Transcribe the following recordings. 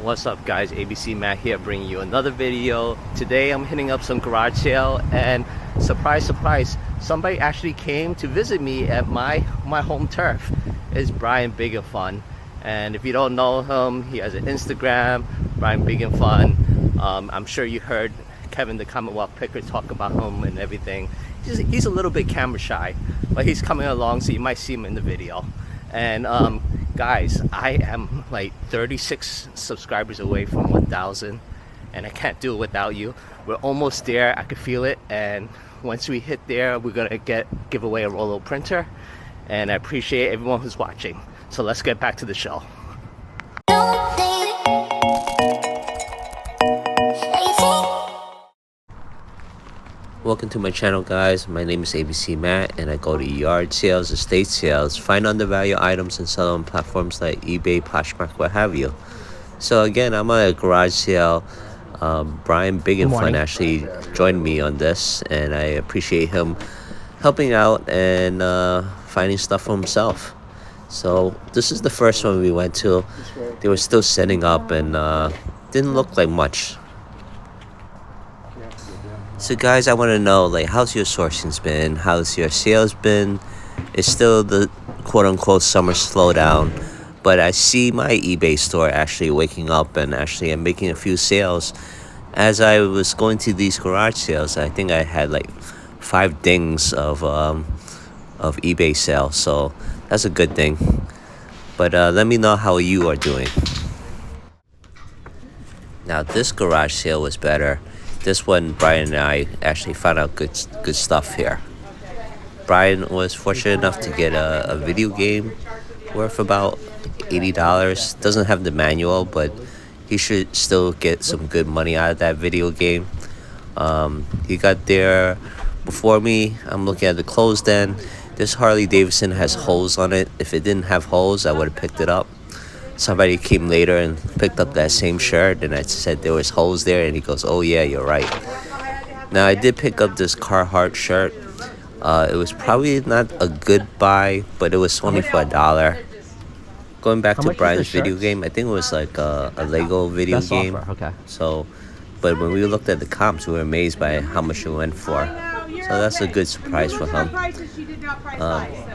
What's up guys, ABC Matt here bringing you another video. Today I'm hitting up some garage sale and surprise surprise, somebody actually came to visit me at my home turf. It's Brian Big and Fun, and if you don't know him, he has an Instagram, Brian Big and Fun. I'm sure you heard Kevin the Commonwealth Picker talk about him and everything. He's a little bit camera shy, but he's coming along, so you might see him in the video. And guys, I am like 36 subscribers away from 1,000, and I can't do it without you. We're almost there. I can feel it, and once we hit there, we're gonna give away a Rollo printer. And I appreciate everyone who's watching. So let's get back to the show. Welcome to my channel, guys. My name is ABC Matt, and I go to yard sales, estate sales, find undervalued items and sell them on platforms like eBay, Poshmark, what have you. So again, I'm at a garage sale. Brian Big and Fun actually joined me on this, and I appreciate him helping out and finding stuff for himself. So this is the first one we went to. They were still setting up and didn't look like much. So guys, I want to know, like, how's your sourcing's been? How's your sales been? It's still the quote-unquote summer slowdown, but I see my eBay store actually waking up, and actually I'm making a few sales. As I was going to these garage sales, I think I had like 5 dings of eBay sales, so that's a good thing. But let me know how you are doing. Now this garage sale was better. This one, Brian and I actually found out good stuff here. Brian was fortunate enough to get a video game worth about $80. Doesn't have the manual, but he should still get some good money out of that video game. He got there before me. I'm looking at the closed end. This Harley Davidson has holes on it. If it didn't have holes, I would have picked it up. Somebody came later and picked up that same shirt, and I said there was holes there, and he goes, "Oh yeah, you're right." Now I did pick up this Carhartt shirt. It was probably not a good buy, but it was only for $1. Going back to Brian's video game, I think it was like a Lego video game. Okay. So, but when we looked at the comps, we were amazed by how much it went for. So that's a good surprise for him.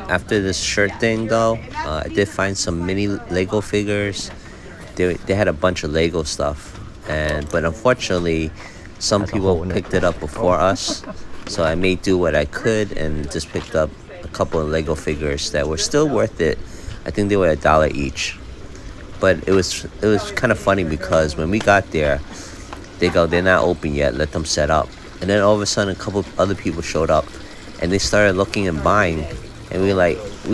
After this shirt thing though, I did find some mini Lego figures. They had a bunch of Lego stuff, but unfortunately some people picked it up before us, so I made do what I could and just picked up a couple of Lego figures that were still worth it. I think they were $1 each, but it was kind of funny because when we got there, they go, "They're not open yet, let them set up." And then all of a sudden a couple of other people showed up, and they started looking and buying. And we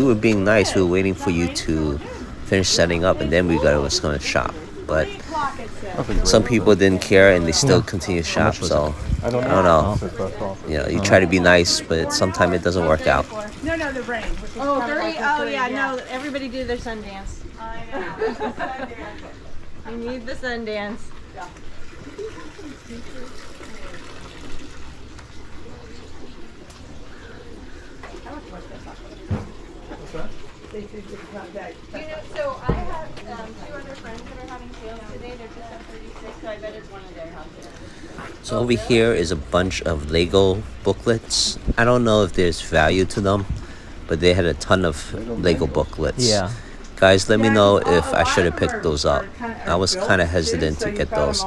were being nice. We were waiting for you to finish setting up, and then we was going to shop. But some people didn't care, and they still continue to shop. So I don't know. You know, you try to be nice, but sometimes it doesn't work out. No, the rain. Oh, 30? Oh, yeah, no, everybody do their Sundance. I know. You need the Sundance. Yeah. So I have 2 other friends that are having sales today. They're just at 36, so I bet it's one of their houses. So over here is a bunch of Lego booklets. I don't know if there's value to them, but they had a ton of Lego booklets. Yeah. Guys, let me know if I should have picked those up. I was kind of hesitant to get those.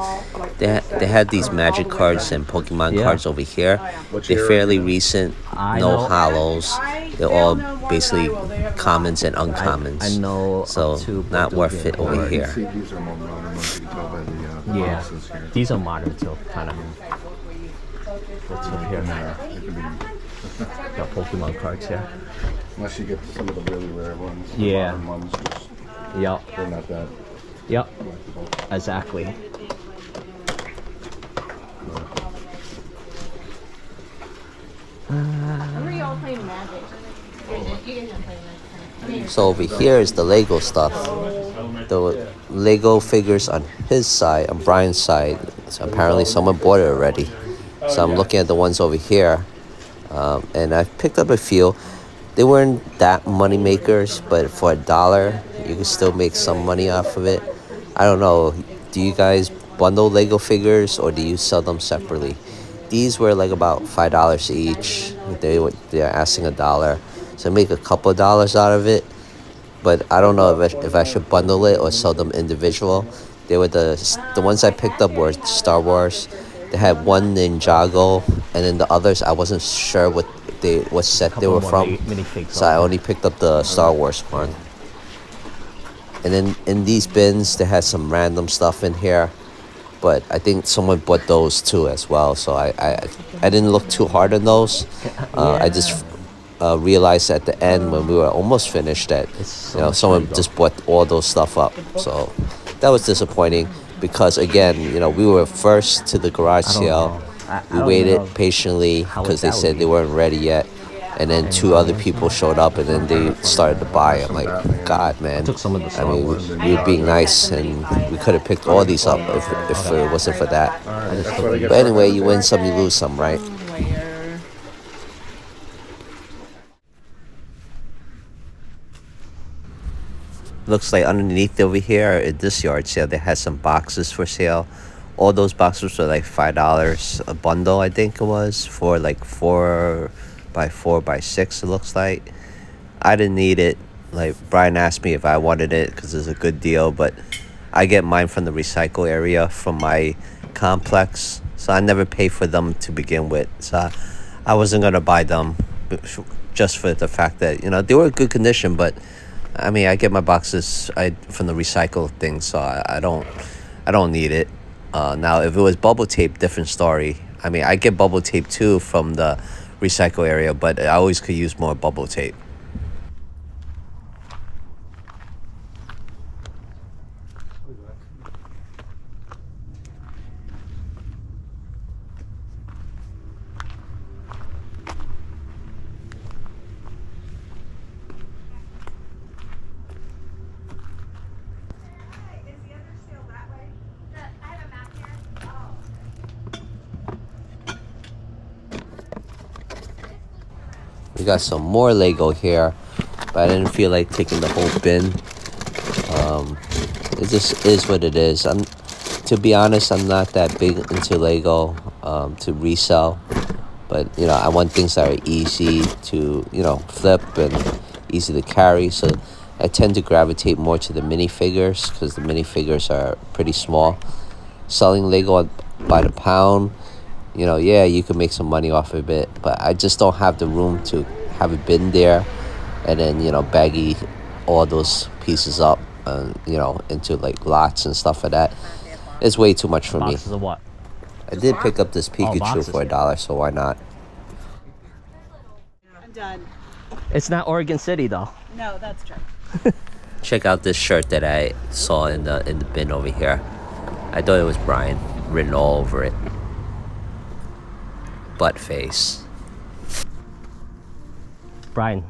They had these magic cards and Pokemon cards over here. They're fairly recent, no hollows. They're all basically commons and uncommons. I know. So not worth it over here. Yeah, these are modern too, kind of. What's over here? Got Pokemon cards here. Unless you get some of the really rare ones. Yeah. The modern ones just, Yep. they're not that. Yep. Exactly. Remember you all playing Magic? You guys don't play Magic. So over here is the Lego stuff. The Lego figures on his side, on Brian's side. So apparently someone bought it already. So I'm looking at the ones over here. And I've picked up a few. They weren't that money makers, but for $1, you can still make some money off of it. I don't know. do you guys bundle Lego figures or do you sell them separately? These were like about $5 each. They're asking $1, so make a couple of dollars out of it. But I don't know if I should bundle it or sell them individual. They were the ones I picked up were Star Wars. They had one Ninjago, and then the others I wasn't sure what set they were from. So I only picked up the Star Wars one. And then in these bins, they had some random stuff in here, but I think someone bought those too as well. So I didn't look too hard on those. I just realized at the end when we were almost finished that someone just bought all those stuff up. So that was disappointing because again, we were first to the garage sale. We waited patiently because they said they weren't ready yet. And then 2 other people showed up and then they started to buy. I'm like, God, man. I mean, we were being nice and we could have picked all these up if it wasn't for that. But anyway, you win some, you lose some, right? Looks like underneath over here at this yard sale, they had some boxes for sale. All those boxes were like $5 a bundle, I think it was, for like 4 by 4 by 6 it looks like. I didn't need it. Like Brian asked me if I wanted it because it's a good deal, but I get mine from the recycle area from my complex, so I never pay for them to begin with. So I wasn't gonna buy them just for the fact that they were in good condition, but I mean I get my boxes from the recycle thing, so I don't need it. Now if it was bubble tape, different story. I mean I get bubble tape too from the recycle area, but I always could use more bubble tape. We got some more Lego here, but I didn't feel like taking the whole bin. It just is what it is. To be honest, I'm not that big into Lego to resell, but I want things that are easy to flip and easy to carry. So I tend to gravitate more to the minifigures because the minifigures are pretty small. Selling Lego by the pound, yeah, you can make some money off of it, but I just don't have the room to have it bin there and then baggy all those pieces up into like lots and stuff like that. It's way too much for me. Boxes of what? I did pick up this Pikachu for $1, so why not? I'm done. It's not Oregon City though. No, that's true. Check out this shirt that I saw in the bin over here. I thought it was Brian, written all over it. Butt face. Brian,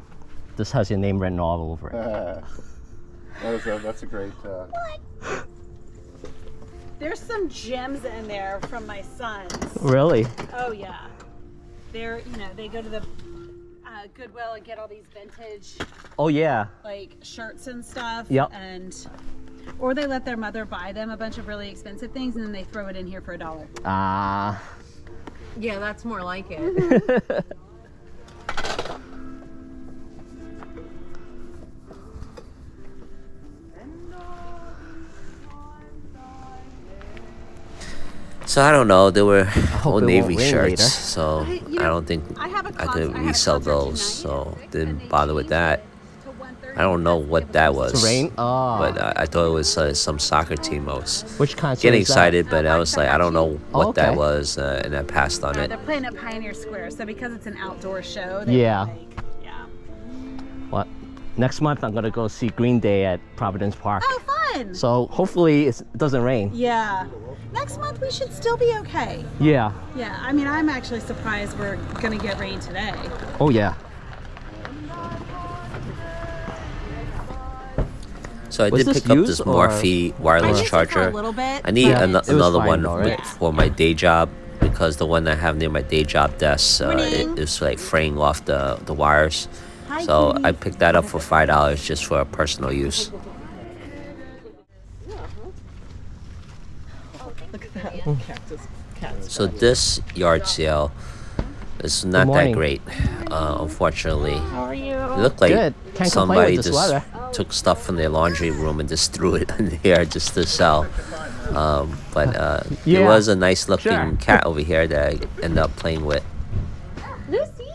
this has your name written all over it. That's a great. There's some gems in there from my sons. Really? Oh yeah. They're they go to the Goodwill and get all these vintage Oh yeah. like shirts and stuff. Yep. Or they let their mother buy them a bunch of really expensive things and then they throw it in here for $1. Ah. Yeah, that's more like it. So I don't know. They were all it Navy won't rain shirts, later. so I don't think I could resell those. So didn't bother with that. I don't know what that was. To rain? Oh. But I thought it was some soccer team. I was Which concert getting is that? excited, but I was like, I don't know what okay. that was, and I passed on it. They're playing at Pioneer Square, so because it's an outdoor show, they Yeah. yeah. What? Next month I'm gonna go see Green Day at Providence Park. Oh, fun! So hopefully it doesn't rain. Yeah. Next month we should still be okay. Yeah. Yeah, I mean, I'm actually surprised we're gonna get rain today. Oh yeah. So I Was did this pick up used this or- Morphe wireless I used it charger. for a little bit. I need Yeah, it was another fine one though, right? for my day job because the one I have near my day job desk Morning. it's like fraying off the wires. Hi, So kitty. I picked that up for $5 just for personal use. Look at that cactus. Cats. So this yard sale is not that morning. great, unfortunately. How are you? It looked like Good. Can't complain somebody with this just weather. took stuff from their laundry room and just threw it in here just to sell. But there Yeah, was a nice looking sure. cat over here that I ended up playing with. Lucy?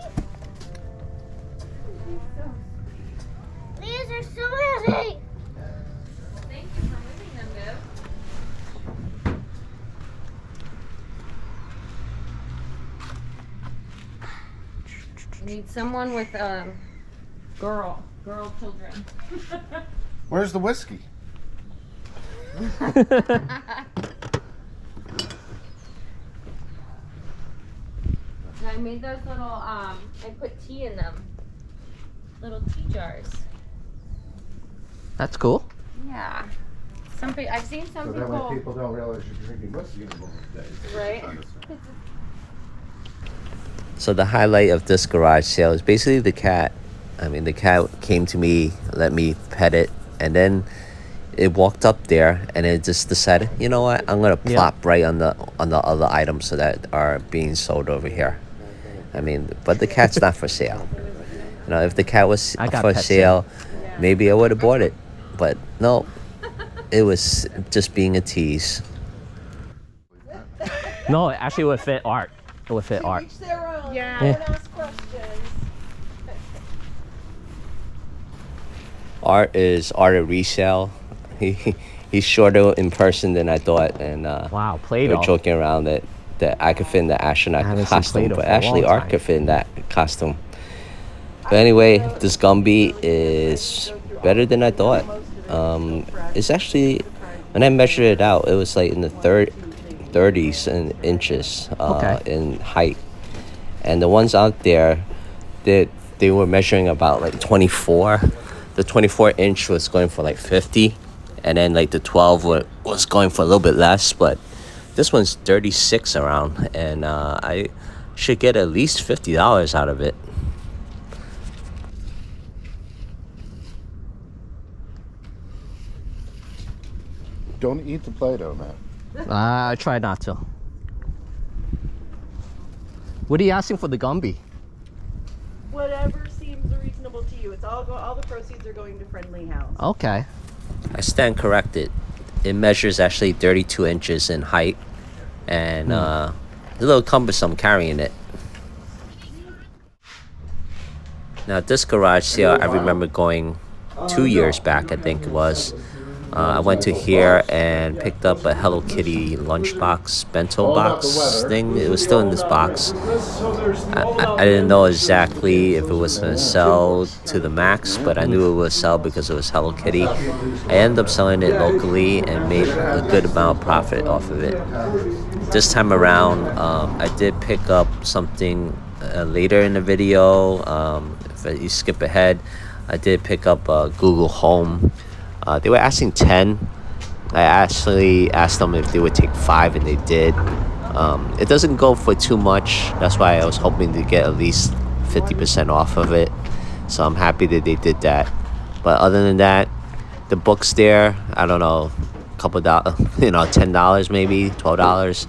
These are so heavy. Thank you for moving them, Viv. You need someone with girl children. Where's the whiskey? I made those little I put tea in them. Little tea jars. That's cool. Yeah. I've seen some So that way people, people don't realize you're drinking whiskey in the middle of the day. right? So the highlight of this garage sale is basically the cat. I mean, the cat came to me, let me pet it, and then it walked up there and it just decided, you know what, I'm gonna plop right on the other items that are being sold over here. I mean, but the cat's not for sale. You know, if the cat was I got for pet sale, maybe I would have bought it. But no, it was just being a tease. No, it actually would fit Art. It would fit Art. Yeah. Yeah. Don't ask questions. Art is Art at Resell. He's shorter in person than I thought, and Wow, we Play-Doh. were joking around that I could fit in the astronaut I haven't seen costume, Play-Doh but for a actually long Art time. could fit in that costume. But anyway, this Gumby is better than I thought. It's actually, when I measured it out, it was like in the 30s in inches in height. And the ones out there, they were measuring about like 24. The 24-inch was going for like 50, and then like the 12 was going for a little bit less. But this one's 36 around, and I should get at least $50 out of it. Don't eat the Play-Doh, man. I try not to. What are you asking for the Gumby? Whatever seems reasonable to you. It's all the proceeds are going to Friendly House. Okay. I stand corrected. It measures actually 32 inches in height, and it's a little cumbersome carrying it. Now this garage sale, I remember going 2 years back, I think it was. I went to here and picked up a Hello Kitty lunchbox, bento box thing. It was still in this box. I didn't know exactly if it was going to sell to the max, but I knew it would sell because it was Hello Kitty. I ended up selling it locally and made a good amount of profit off of it. This time around, I did pick up something later in the video. If you skip ahead, I did pick up Google Home. They were asking 10. I actually asked them if they would take 5, and they did. It doesn't go for too much. That's why I was hoping to get at least 50% off of it. So I'm happy that they did that. But other than that, the books there, I don't know, a couple dollars, $10 maybe, $12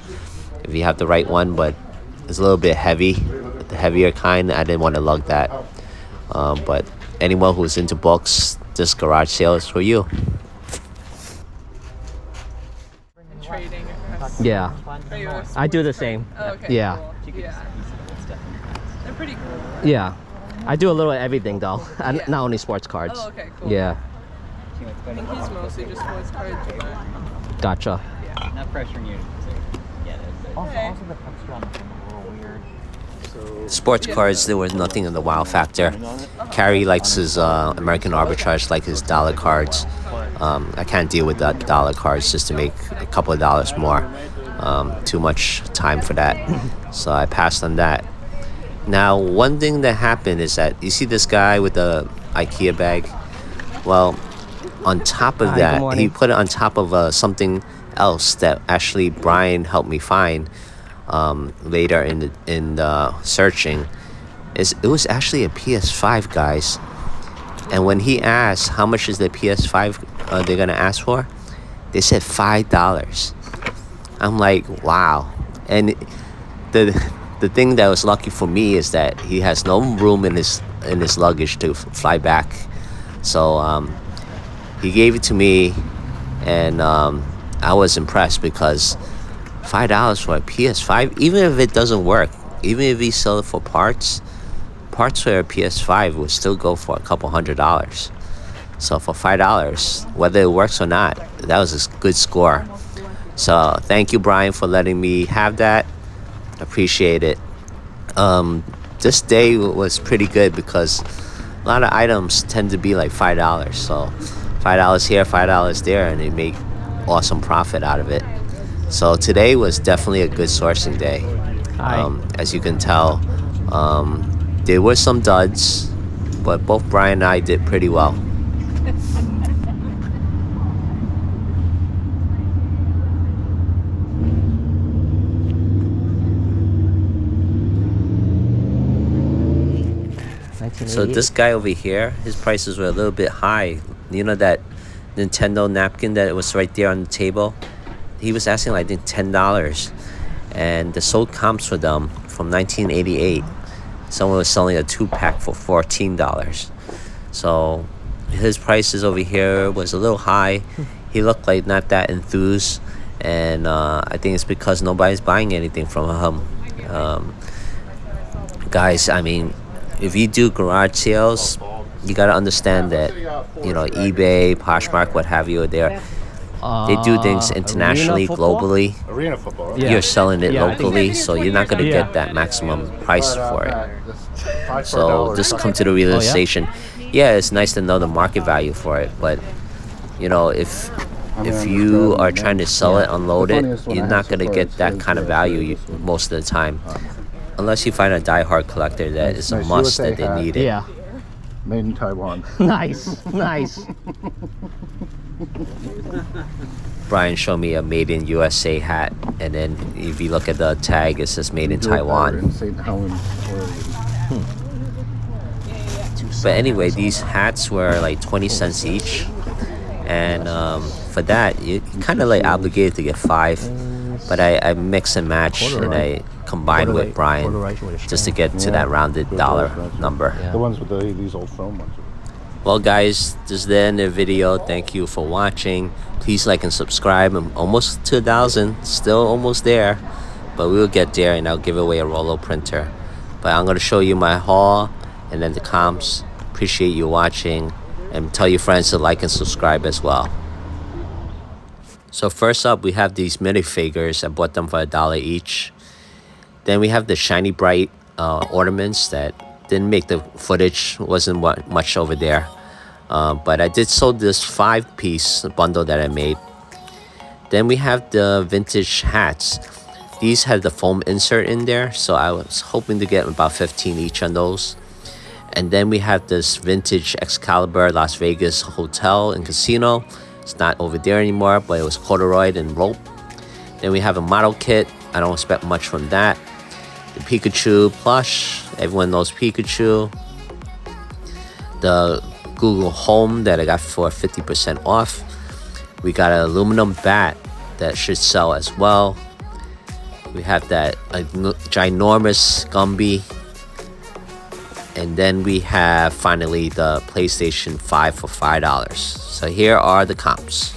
if you have the right one. But it's a little bit heavy, the heavier kind. I didn't want to lug that. But anyone who's into books, this garage sale is for you. Trading. Yeah. Are you a I do the sports same. card? Oh, okay. Yeah. Cool. Yeah. They're pretty cool. Yeah. I do a little of everything though. Yeah. Not only sports cards. Oh, okay, cool. Yeah. I think he's mostly just sports cards, but Gotcha. Not pressuring you to get it. But Hey. the texture on the thing a little weird. Sports cards, there was nothing in the wow factor. Carrie likes his American arbitrage, like his dollar cards. I can't deal with that dollar cards just to make a couple of dollars more. Too much time for that. So I passed on that. Now, one thing that happened is that you see this guy with the IKEA bag? Well, on top of Hi, good that, he morning. put it on top of something else that actually Brian helped me find later in the searching. It was actually a PS5, guys. And when he asked how much is the PS5 they're gonna ask for, they said $5. I'm like, wow. And the thing that was lucky for me is that he has no room in his luggage to fly back. So he gave it to me, and I was impressed because $5 for a PS5, even if it doesn't work, even if he sell it for parts for a PS5 would still go for a couple $100. So for $5, whether it works or not, that was a good score. So thank you, Brian, for letting me have that. Appreciate it. This day was pretty good because a lot of items tend to be like $5. So $5 here, $5 there, and they make awesome profit out of it. So today was definitely a good sourcing day. As you can tell, there were some duds, but both Brian and I did pretty well. So this guy over here, his prices were a little bit high. You know that Nintendo napkin that was right there on the table? He was asking like, I think $10. And the sold comps for them from 1988. Someone was selling a 2-pack for $14. So his prices over here was a little high. He looked like not that enthused. And I think it's because nobody's buying anything from him. Guys, I mean, if you do garage sales, you got to understand that, you know, eBay, Poshmark, what have you, they do things internationally, globally. Arena football. Right? Yeah. You're selling it Yeah, I think- locally, so you're not going to Yeah. get that maximum price for it. $5 So just come to the realization. Yeah, it's nice to know the market value for it, but you know, if you are trying to sell it, unload it, you're not going to get that kind of value most of the time. Unless you find a die-hard collector that is a Nice must USA that they hat. need it. Yeah. Made in Taiwan. Nice. Nice. Brian showed me a made in USA hat, and then if you look at the tag, it says made in Taiwan. In St. Helens, Oregon. But anyway, these hats were like 20 cents each, and for that you kind of like obligated to get 5, but I mix and match and I combined with Brian just to get to that rounded dollar number. The ones with these old foam ones. Well guys, this is the end of the video. Thank you for watching. Please like and subscribe. I'm almost to 1,000, still almost there, but we will get there, and I'll give away a Rollo printer. But I'm going to show you my haul and then the comps. Appreciate you watching, and tell your friends to like and subscribe as well. So first up, we have these minifigures. I bought them for $1 each. Then we have the shiny bright ornaments that didn't make the footage, wasn't much over there, but I did sold this 5-piece bundle that I made. Then we have the vintage hats. These had the foam insert in there, so I was hoping to get about 15 each on those. And then we have this vintage Excalibur Las Vegas hotel and casino. It's not over there anymore, but it was corduroy and rope. Then we have a model kit. I don't expect much from that. The Pikachu plush, everyone knows Pikachu. The Google Home that I got for 50% off. We got an aluminum bat that should sell as well. We have that ginormous Gumby. And then we have finally the PlayStation 5 for $5. So here are the comps.